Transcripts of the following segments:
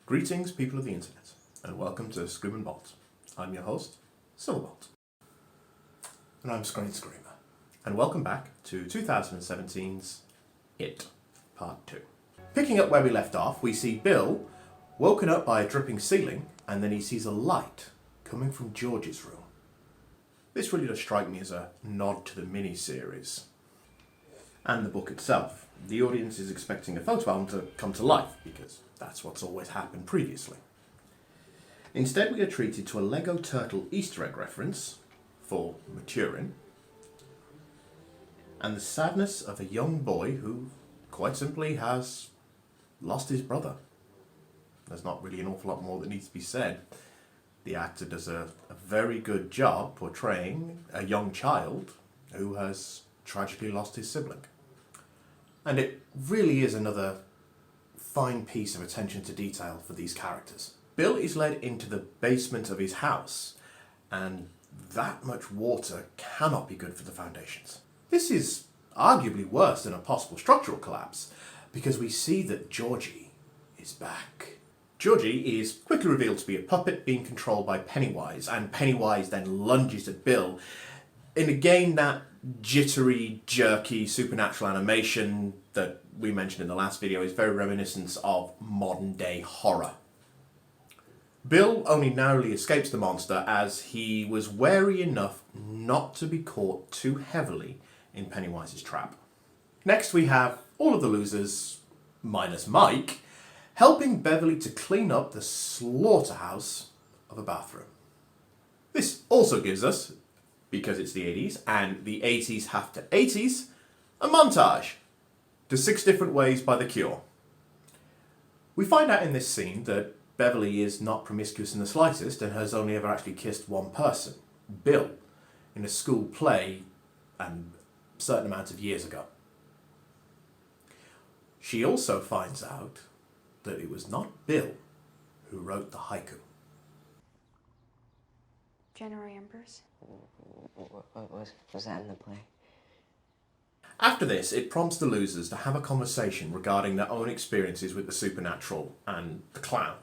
Greetings, people of the internet, and welcome to Scream and Bolt. I'm your host, Silverbolt. And I'm Screen Screamer. And welcome back to 2017's It, Part 2. Picking up where we left off, we see Bill woken up by a dripping ceiling, and then he sees a light coming from George's room. This really does strike me as a nod to the mini-series and the book itself. The audience is expecting a photo album to come to life, because that's what's always happened previously. Instead, we are treated to a Lego Turtle Easter egg reference for maturing, and the sadness of a young boy who, quite simply, has lost his brother. There's not really an awful lot more that needs to be said. The actor does a very good job portraying a young child who has tragically lost his sibling. And it really is another fine piece of attention to detail for these characters. Bill is led into the basement of his house, and that much water cannot be good for the foundations. This is arguably worse than a possible structural collapse, because we see that Georgie is back. Georgie is quickly revealed to be a puppet being controlled by Pennywise, and Pennywise then lunges at Bill. And again, that jittery, jerky, supernatural animation that we mentioned in the last video is very reminiscent of modern day horror. Bill only narrowly escapes the monster as he was wary enough not to be caught too heavily in Pennywise's trap. Next we have all of the losers, minus Mike, helping Beverly to clean up the slaughterhouse of a bathroom. This also gives us, because it's the 80s, and the 80s have to 80s, a montage to 6 different ways by The Cure. We find out in this scene that Beverly is not promiscuous in the slightest and has only ever actually kissed one person, Bill, in a school play and a certain amount of years ago. She also finds out that it was not Bill who wrote the haiku. January Embers? What was that in the play? After this, it prompts the losers to have a conversation regarding their own experiences with the supernatural and the clown.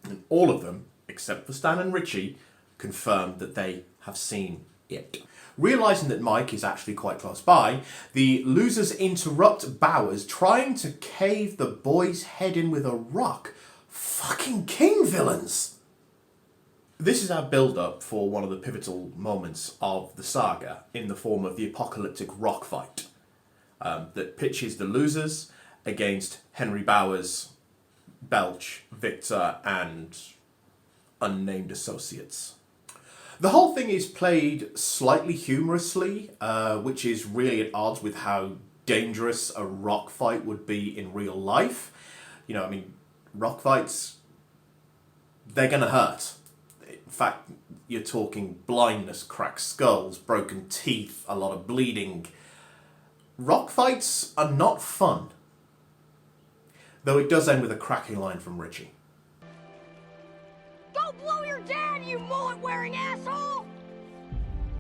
And all of them, except for Stan and Richie, confirm that they have seen it. Realising that Mike is actually quite close by, the losers interrupt Bowers trying to cave the boy's head in with a rock. Fucking king villains! This is our build-up for one of the pivotal moments of the saga in the form of the apocalyptic rock fight that pitches the losers against Henry Bowers, Belch, Victor, and unnamed associates. The whole thing is played slightly humorously, which is really at odds with how dangerous a rock fight would be in real life. You know, I mean, rock fights, they're gonna hurt. In fact, you're talking blindness, cracked skulls, broken teeth, a lot of bleeding. Rock fights are not fun. Though it does end with a cracking line from Richie. Go blow your dad, you mullet-wearing asshole!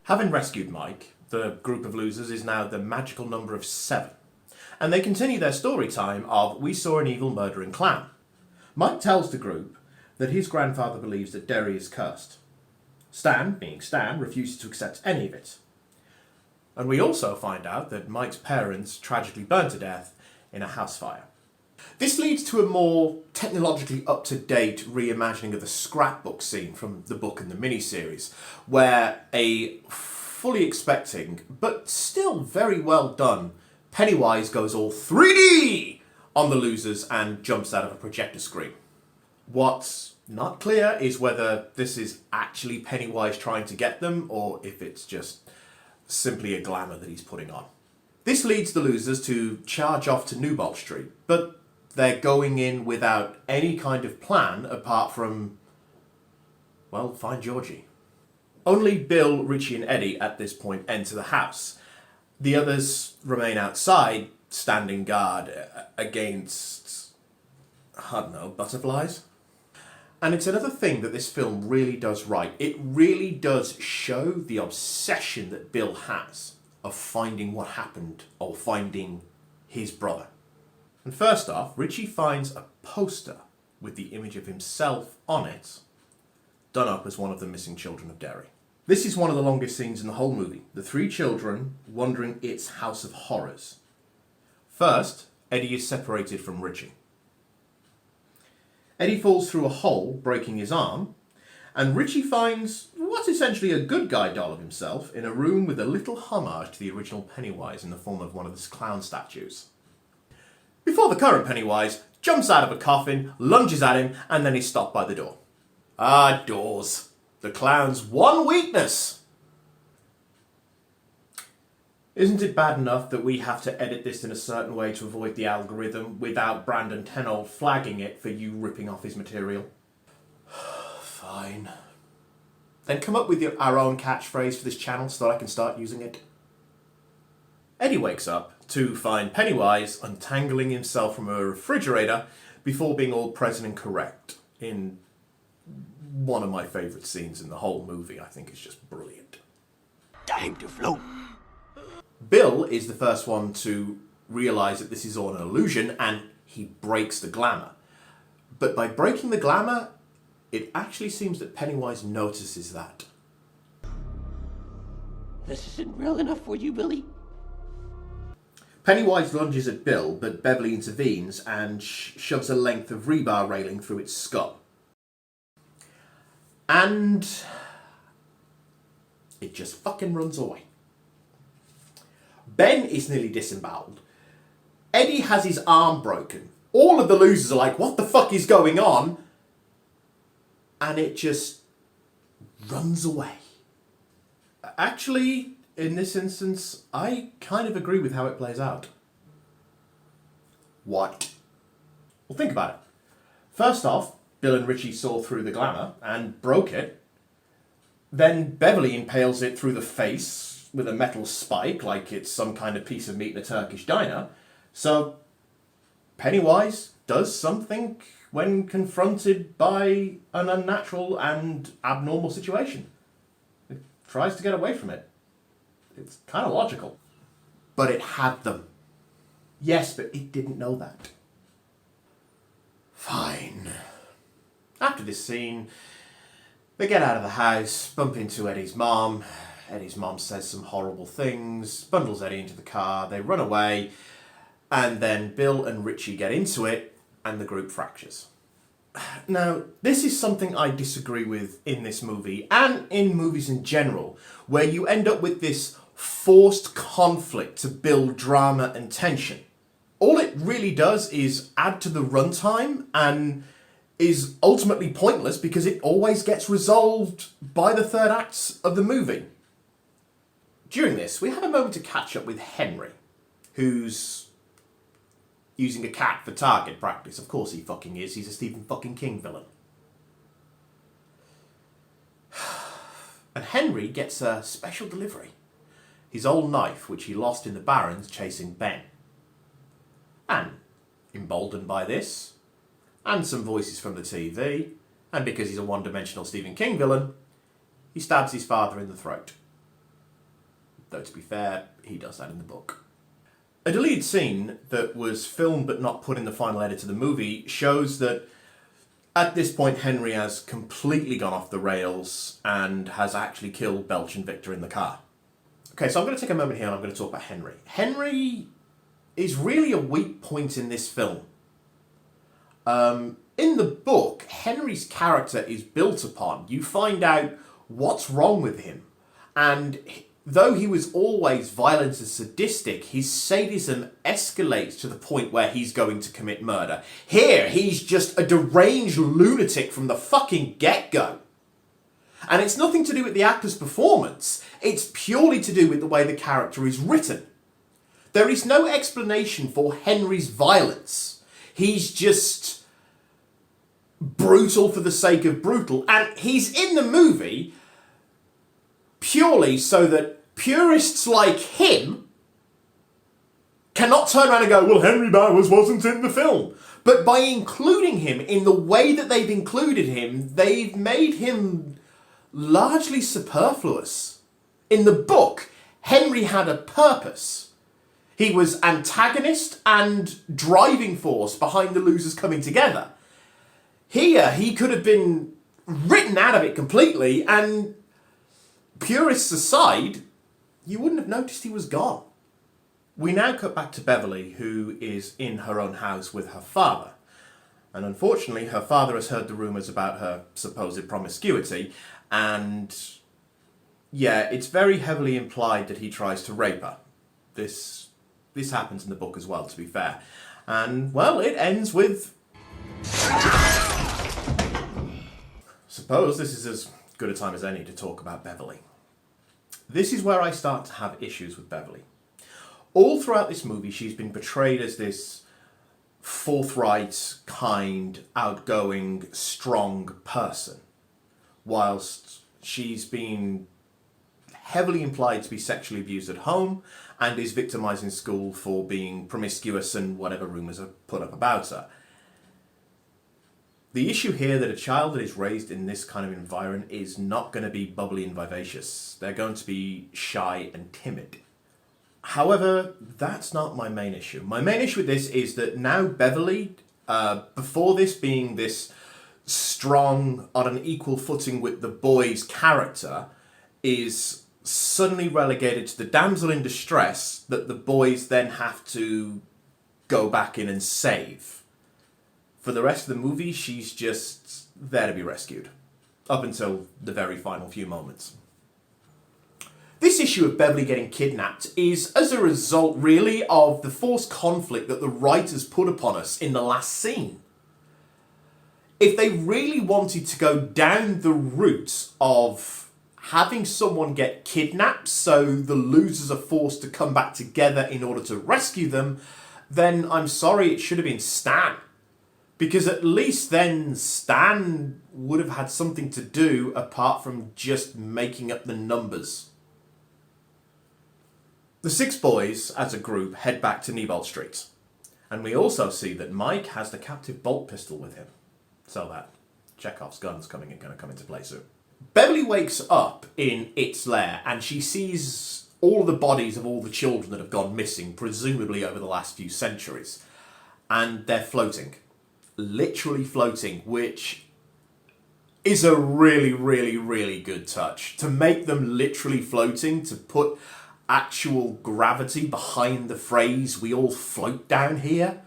Having rescued Mike, the group of losers is now the magical number of 7. And they continue their story time of "We saw an evil murdering clown." Mike tells the group that his grandfather believes that Derry is cursed. Stan, being Stan, refuses to accept any of it. And we also find out that Mike's parents tragically burned to death in a house fire. This leads to a more technologically up-to-date reimagining of the scrapbook scene from the book and the miniseries, where a fully expecting, but still very well done, Pennywise goes all 3D on the losers and jumps out of a projector screen. What's not clear is whether this is actually Pennywise trying to get them, or if it's just simply a glamour that he's putting on. This leads the losers to charge off to Newbold Street, but they're going in without any kind of plan apart from, well, find Georgie. Only Bill, Richie and Eddie at this point enter the house. The others remain outside, standing guard against, I don't know, butterflies? And it's another thing that this film really does right. It really does show the obsession that Bill has of finding what happened, or finding his brother. And first off, Richie finds a poster with the image of himself on it, done up as one of the missing children of Derry. This is one of the longest scenes in the whole movie. The three children wandering its house of horrors. First, Eddie is separated from Richie. Eddie falls through a hole, breaking his arm, and Richie finds what's essentially a good guy doll of himself in a room with a little homage to the original Pennywise in the form of one of the clown statues. Before the current Pennywise jumps out of a coffin, lunges at him, and then he's stopped by the door. Ah, doors. The clown's one weakness. Isn't it bad enough that we have to edit this in a certain way to avoid the algorithm without Brandon Tenold flagging it for you ripping off his material? Fine. Then come up with our own catchphrase for this channel so that I can start using it. Eddie wakes up to find Pennywise untangling himself from a refrigerator before being all present and correct in one of my favourite scenes in the whole movie. I think it's just brilliant. Time to float. Bill is the first one to realise that this is all an illusion, and he breaks the glamour. But by breaking the glamour, it actually seems that Pennywise notices that. This isn't real enough for you, Billy. Pennywise lunges at Bill, but Beverly intervenes and shoves a length of rebar railing through its skull. And it just fucking runs away. Ben is nearly disemboweled. Eddie has his arm broken. All of the losers are like, what the fuck is going on? And it just runs away. Actually, in this instance, I kind of agree with how it plays out. What? Well, think about it. First off, Bill and Richie saw through the glamour and broke it. Then Beverly impales it through the face with a metal spike like it's some kind of piece of meat in a Turkish diner. So, Pennywise does something when confronted by an unnatural and abnormal situation. It tries to get away from it. It's kind of logical. But it had them. Yes, but it didn't know that. Fine. After this scene, they get out of the house, bump into Eddie's mom. Eddie's mom says some horrible things, bundles Eddie into the car, they run away, and then Bill and Richie get into it, and the group fractures. Now, this is something I disagree with in this movie, and in movies in general, where you end up with this forced conflict to build drama and tension. All it really does is add to the runtime and is ultimately pointless because it always gets resolved by the third acts of the movie. During this, we have a moment to catch up with Henry, who's using a cat for target practice. Of course he fucking is. He's a Stephen fucking King villain. And Henry gets a special delivery. His old knife, which he lost in the Barrens chasing Ben. And, emboldened by this, and some voices from the TV, and because he's a one-dimensional Stephen King villain, he stabs his father in the throat. Though to be fair, he does that in the book. A deleted scene that was filmed but not put in the final edit of the movie shows that at this point Henry has completely gone off the rails and has actually killed Belch and Victor in the car. Okay, so I'm going to take a moment here and I'm going to talk about Henry. Henry is really a weak point in this film. In the book, Henry's character is built upon. You find out what's wrong with him. And though he was always violent and sadistic, his sadism escalates to the point where he's going to commit murder. Here, he's just a deranged lunatic from the fucking get-go. And it's nothing to do with the actor's performance. It's purely to do with the way the character is written. There is no explanation for Henry's violence. He's just brutal for the sake of brutal. And he's in the movie purely so that purists like him cannot turn around and go, well, Henry Bowers wasn't in the film. But by including him in the way that they've included him, they've made him largely superfluous. In the book, Henry had a purpose. He was antagonist and driving force behind the losers coming together. Here, he could have been written out of it completely, and purists aside, you wouldn't have noticed he was gone. We now cut back to Beverly, who is in her own house with her father. And unfortunately, her father has heard the rumours about her supposed promiscuity, and yeah, it's very heavily implied that he tries to rape her. This happens in the book as well, to be fair. And, well, it ends with... Suppose this is as good a time as any to talk about Beverly. This is where I start to have issues with Beverly. All throughout this movie, she's been portrayed as this forthright, kind, outgoing, strong person, whilst she's been heavily implied to be sexually abused at home and is victimised in school for being promiscuous and whatever rumours are put up about her. The issue here that a child that is raised in this kind of environment is not going to be bubbly and vivacious. They're going to be shy and timid. However, that's not my main issue. My main issue with this is that now Beverly, before this being this strong, on an equal footing with the boy's character, is suddenly relegated to the damsel in distress that the boys then have to go back in and save. For the rest of the movie, she's just there to be rescued. Up until the very final few moments. This issue of Beverly getting kidnapped is as a result, really, of the forced conflict that the writers put upon us in the last scene. If they really wanted to go down the route of having someone get kidnapped so the losers are forced to come back together in order to rescue them, then I'm sorry, it should have been Stan. Because at least then Stan would have had something to do apart from just making up the numbers. The six boys, as a group, head back to Newbold Street. And we also see that Mike has the captive bolt pistol with him. So that Chekhov's gun's going to come into play soon. Beverly wakes up in its lair and she sees all the bodies of all the children that have gone missing, presumably over the last few centuries. And they're floating. Literally floating, which is a really, really, really good touch. To make them literally floating, to put actual gravity behind the phrase, we all float down here,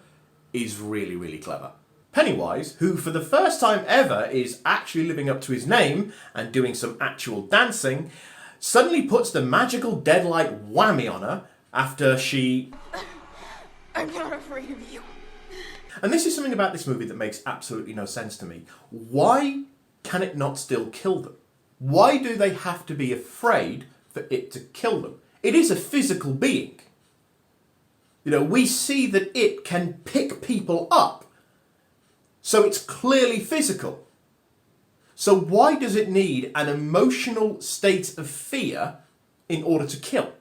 is really, really clever. Pennywise, who for the first time ever is actually living up to his name and doing some actual dancing, suddenly puts the magical deadlight whammy on her after she... I'm not afraid of you. And this is something about this movie that makes absolutely no sense to me. Why can it not still kill them? Why do they have to be afraid for it to kill them? It is a physical being. You know, we see that it can pick people up. So it's clearly physical. So why does it need an emotional state of fear in order to kill?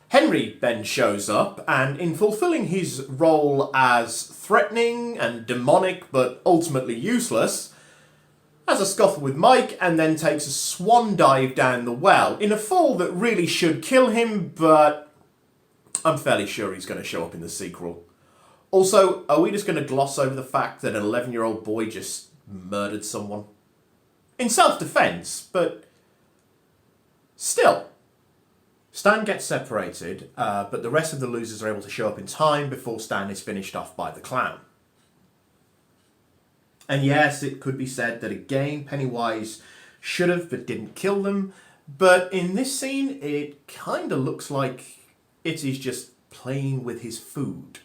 Henry then shows up, and in fulfilling his role as threatening and demonic but ultimately useless, has a scuffle with Mike and then takes a swan dive down the well in a fall that really should kill him, but I'm fairly sure he's going to show up in the sequel. Also, are we just going to gloss over the fact that an 11-year-old boy just murdered someone? In self-defense, but still. Stan gets separated, but the rest of the losers are able to show up in time before Stan is finished off by the clown. And yes, it could be said that again, Pennywise should have but didn't kill them, but in this scene, it kind of looks like it is just playing with his food.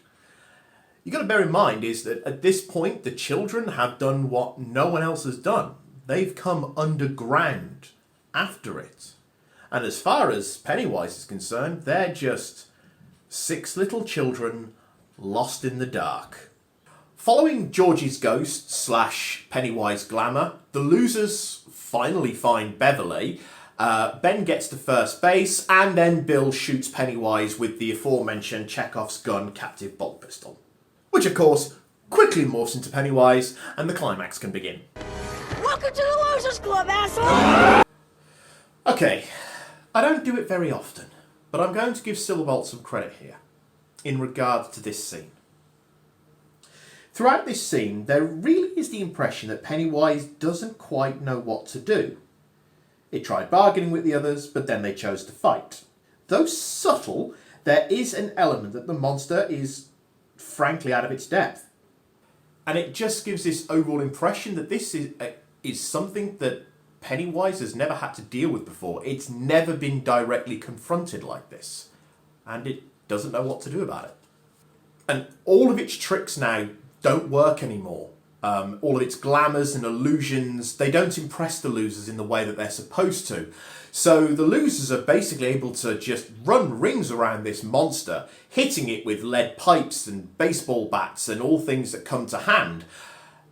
You got to bear in mind is that at this point, the children have done what no one else has done. They've come underground after it. And as far as Pennywise is concerned, they're just 6 little children lost in the dark. Following Georgie's ghost / Pennywise glamour, the losers finally find Beverly. Ben gets to first base, and then Bill shoots Pennywise with the aforementioned Chekhov's gun captive bolt pistol. Which, of course, quickly morphs into Pennywise, and the climax can begin. Welcome to the Losers Club, asshole! Okay, I don't do it very often, but I'm going to give Silverbolt some credit here, in regard to this scene. Throughout this scene, there really is the impression that Pennywise doesn't quite know what to do. It tried bargaining with the others, but then they chose to fight. Though subtle, there is an element that the monster is frankly out of its depth. And it just gives this overall impression that this is something that Pennywise has never had to deal with before. It's never been directly confronted like this. And it doesn't know what to do about it. And all of its tricks now don't work anymore. All of its glamours and illusions, they don't impress the losers in the way that they're supposed to. So the losers are basically able to just run rings around this monster, hitting it with lead pipes and baseball bats and all things that come to hand.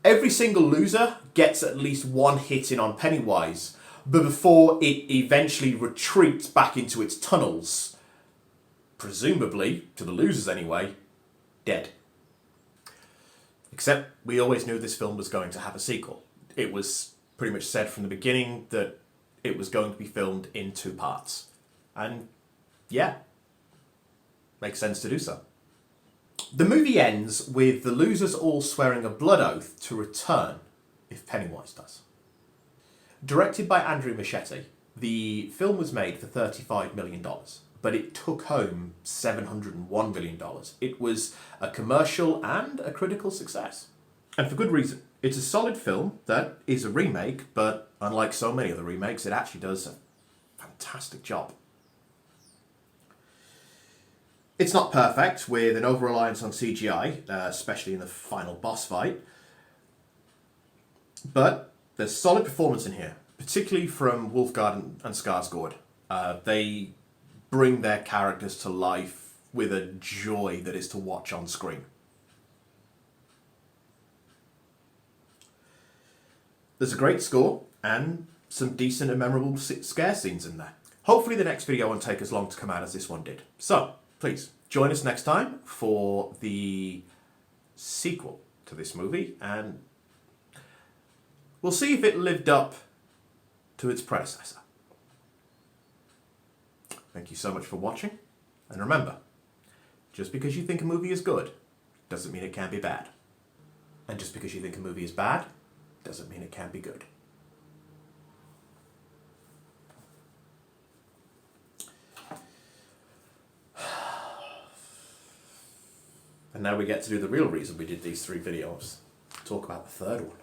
Every single loser gets at least one hit in on Pennywise, but before it eventually retreats back into its tunnels, presumably, to the losers anyway, dead. Except we always knew this film was going to have a sequel. It was pretty much said from the beginning that it was going to be filmed in 2 parts. And yeah, makes sense to do so. The movie ends with the losers all swearing a blood oath to return if Pennywise does. Directed by Andrew Muschietti, the film was made for $35 million, but it took home $701 million. It was a commercial and a critical success. And for good reason. It's a solid film that is a remake, but unlike so many other remakes, it actually does a fantastic job. It's not perfect, with an over-reliance on CGI, especially in the final boss fight. But there's solid performance in here, particularly from Wolfgard and Skarsgård. They bring their characters to life with a joy that is to watch on screen. There's a great score and some decent and memorable scare scenes in there. Hopefully the next video won't take as long to come out as this one did. So, please, join us next time for the sequel to this movie, and we'll see if it lived up to its predecessor. Thank you so much for watching, and remember, just because you think a movie is good, doesn't mean it can't be bad. And just because you think a movie is bad, doesn't mean it can't be good. And now we get to do the real reason we did these 3 videos. Talk about the third one.